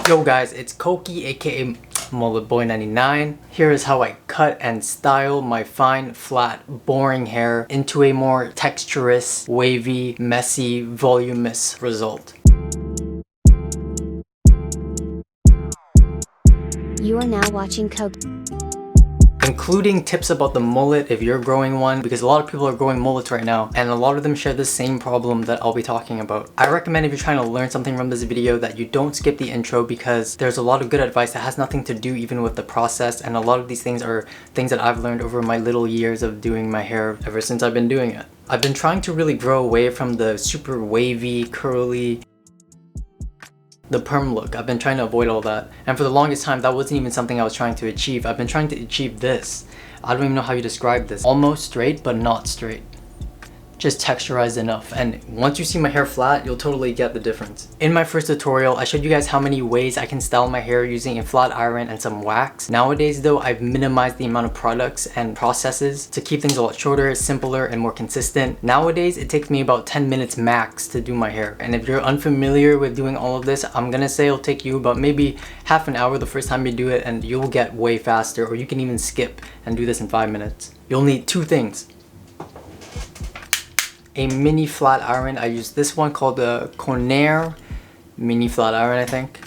Yo guys, it's Koki aka Mullet Boy 99. Here is how I cut and style my fine, flat, boring hair into a more texturous, wavy, messy, voluminous result. You are now watching Koki. Including tips about the mullet if you're growing one, because a lot of people are growing mullets right now and a lot of them share the same problem that I'll be talking about. I recommend if you're trying to learn something from this video that you don't skip the intro, because there's a lot of good advice that has nothing to do even with the process, and a lot of these things are things that I've learned over my little years of doing my hair ever since I've been doing it. I've been trying to really grow away from the super wavy, curly, the perm look. I've been trying to avoid all that, and for the longest time that wasn't even something I was trying to achieve. I've been trying to achieve this. I don't even know how you describe this. Almost straight but not straight. Just texturized enough, and once you see my hair flat, you'll totally get the difference. In my first tutorial, I showed you guys how many ways I can style my hair using a flat iron and some wax. Nowadays though, I've minimized the amount of products and processes to keep things a lot shorter, simpler, and more consistent. Nowadays, it takes me about 10 minutes max to do my hair, and if you're unfamiliar with doing all of this, I'm gonna say it'll take you about maybe half an hour the first time you do it, and you'll get way faster, or you can even skip and do this in 5 minutes. You'll need two things: a mini flat iron. I use this one called the Conair mini flat iron, I think,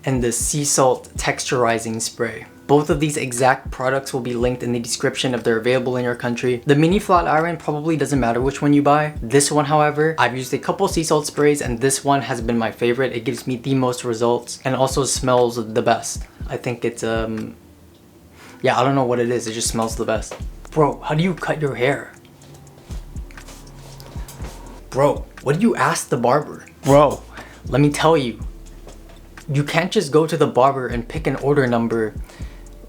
and the sea salt texturizing spray. Both of these exact products will be linked in the description if they're available in your country. The mini flat iron probably doesn't matter which one you buy. This one, however, I've used a couple sea salt sprays and this one has been my favorite. It gives me the most results and also smells the best. I think it's yeah, I don't know what it is, it just smells the best. Bro, how do you cut your hair? Bro, what do you ask the barber? Bro, let me tell you. You can't just go to the barber and pick an order number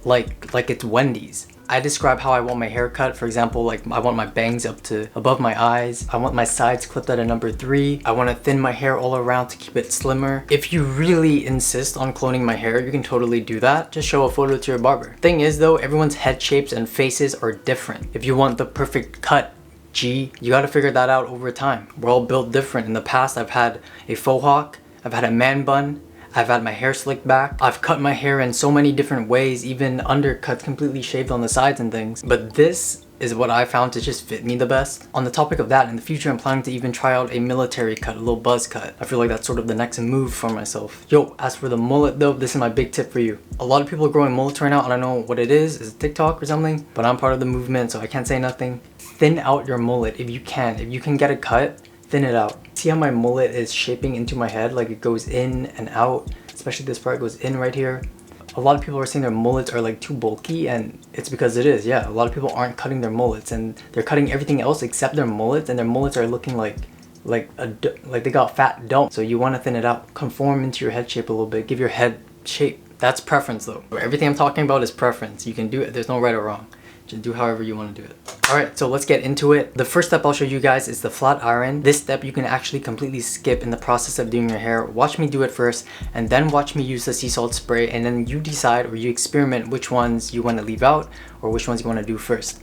like it's Wendy's. I describe how I want my hair cut. For example, like I want my bangs up to above my eyes. I want my sides clipped at a number 3. I want to thin my hair all around to keep it slimmer. If you really insist on cloning my hair, you can totally do that. Just show a photo to your barber. Thing is though, everyone's head shapes and faces are different. If you want the perfect cut, you gotta figure that out over time. We're all built different. In the past, I've had a faux hawk, I've had a man bun, I've had my hair slicked back. I've cut my hair in so many different ways, even undercuts, completely shaved on the sides and things. But this is what I found to just fit me the best. On the topic of that, in the future I'm planning to even try out a military cut, a little buzz cut. I feel like that's sort of the next move for myself. Yo, as for the mullet though, this is my big tip for you. A lot of people are growing mullets right now. I don't know what it is it TikTok or something? But I'm part of the movement, so I can't say nothing. Thin out your mullet if you can. If you can get a cut, thin it out. See how my mullet is shaping into my head? Like it goes in and out, especially this part goes in right here. A lot of people are saying their mullets are like too bulky, and it's because it is. Yeah, a lot of people aren't cutting their mullets and they're cutting everything else except their mullets, and their mullets are looking like they got fat dome. So you want to thin it out, conform into your head shape a little bit, give your head shape. That's preference though. Everything I'm talking about is preference. You can do it, there's no right or wrong. Just do however you want to do it. Alright, so let's get into it. The first step I'll show you guys is the flat iron. This step you can actually completely skip in the process of doing your hair. Watch me do it first, and then watch me use the sea salt spray, and then you decide or you experiment which ones you want to leave out or which ones you want to do first.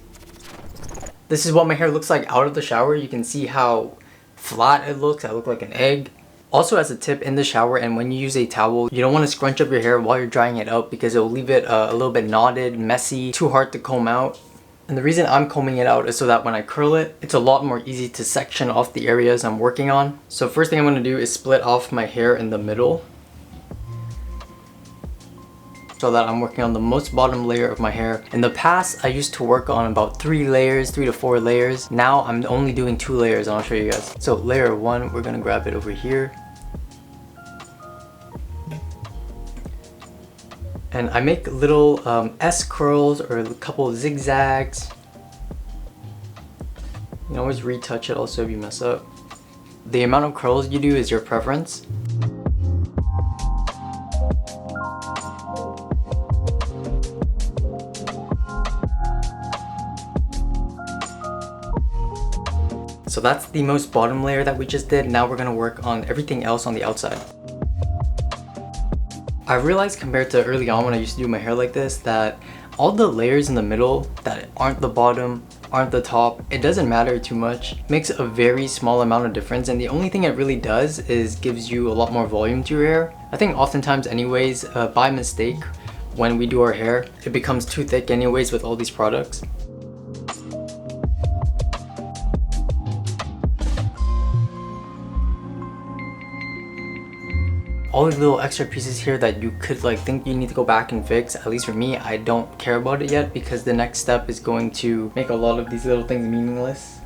This is what my hair looks like out of the shower. You can see how flat it looks. I look like an egg. Also, as a tip, in the shower and when you use a towel, you don't want to scrunch up your hair while you're drying it out, because it will leave it a little bit knotted, messy, too hard to comb out. And the reason I'm combing it out is so that when I curl it, it's a lot more easy to section off the areas I'm working on. So first thing I'm going to do is split off my hair in the middle, so that I'm working on the most bottom layer of my hair. In the past, I used to work on about 3 to 4 layers. Now I'm only doing 2 layers, and I'll show you guys. So layer 1, we're gonna grab it over here. And I make little S curls or a couple of zigzags. You can always retouch it also if you mess up. The amount of curls you do is your preference. So that's the most bottom layer that we just did. Now we're gonna work on everything else on the outside. I realized compared to early on when I used to do my hair like this that All the layers in the middle that aren't the bottom, aren't the top, it doesn't matter too much. It makes a very small amount of difference, and the only thing it really does is gives you a lot more volume to your hair. I think oftentimes anyways, by mistake, when we do our hair, it becomes too thick anyways with all these products. All these little extra pieces here that you could like think you need to go back and fix, at least for me, I don't care about it yet because the next step is going to make a lot of these little things meaningless.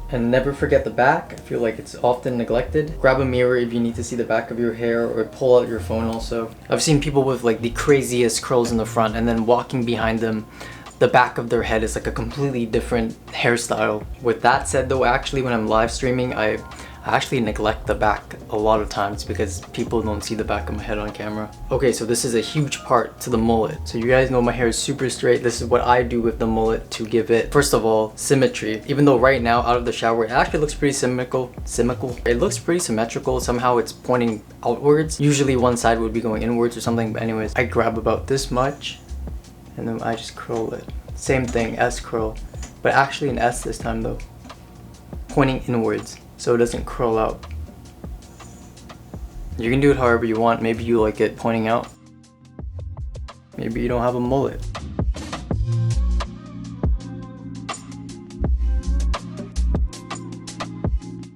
And never forget the back. I feel like it's often neglected. Grab a mirror if you need to see the back of your hair, or pull out your phone also. I've seen people with like the craziest curls in the front, and then walking behind them, the back of their head is like a completely different hairstyle. With that said though, actually when I'm live streaming, I actually neglect the back a lot of times because people don't see the back of my head on camera. Okay, so this is a huge part to the mullet. So you guys know my hair is super straight. This is what I do with the mullet to give it, first of all, symmetry. Even though right now out of the shower, it actually looks pretty symmetrical. It looks pretty symmetrical. Somehow it's pointing outwards. Usually one side would be going inwards or something, but anyways, I grab about this much and then I just curl it. Same thing, S curl, but actually an S this time though, pointing inwards, so it doesn't curl out. You can do it however you want. Maybe you like it pointing out. Maybe you don't have a mullet.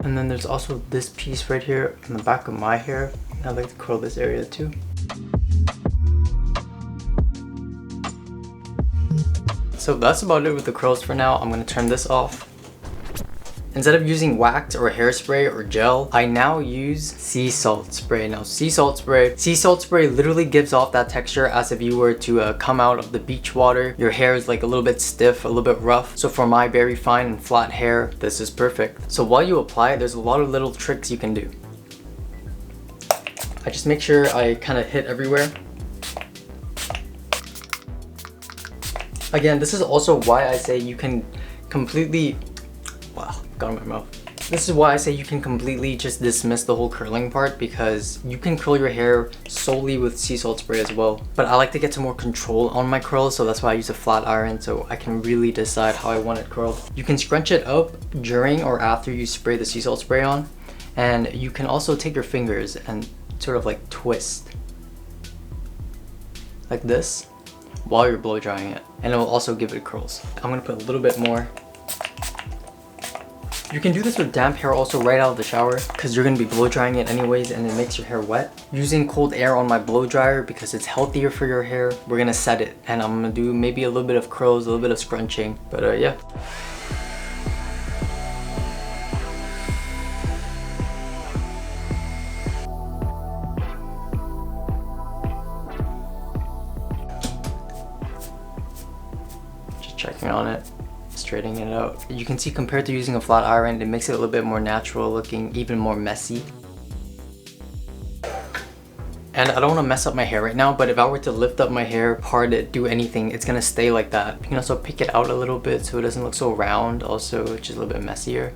And then there's also this piece right here in the back of my hair. I like to curl this area too. So that's about it with the curls for now. I'm gonna turn this off. Instead of using wax or hairspray or gel, I now use sea salt spray. Now sea salt spray literally gives off that texture as if you were to come out of the beach water. Your hair is like a little bit stiff, a little bit rough. So for my very fine and flat hair, this is perfect. So while you apply it, there's a lot of little tricks you can do. I just make sure I kind of hit everywhere. Again, this is also why I say you can completely, wow, got in my mouth. This is why I say you can completely just dismiss the whole curling part, because you can curl your hair solely with sea salt spray as well. But I like to get some more control on my curls, so that's why I use a flat iron, so I can really decide how I want it curled. You can scrunch it up during or after you spray the sea salt spray on, and you can also take your fingers and sort of like twist like this while you're blow drying it, and it will also give it curls. I'm gonna put a little bit more. You can do this with damp hair also right out of the shower, because you're gonna be blow drying it anyways and it makes your hair wet. Using cold air on my blow dryer because it's healthier for your hair. We're gonna set it, and I'm gonna do maybe a little bit of curls, a little bit of scrunching, but yeah. Checking on it, straightening it out. You can see compared to using a flat iron, it makes it a little bit more natural looking, even more messy. And I don't want to mess up my hair right now, but if I were to lift up my hair hard to do anything, it's gonna stay like that. You can also pick it out a little bit so it doesn't look so round, also, which is a little bit messier.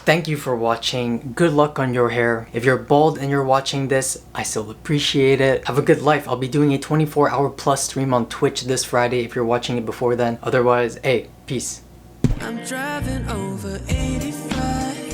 Thank you for watching. Good luck on your hair. If you're bald and you're watching this, I still appreciate it. Have a good life. I'll be doing a 24-hour plus stream on Twitch this Friday if you're watching it before then. Otherwise, hey, peace. I'm driving over 85.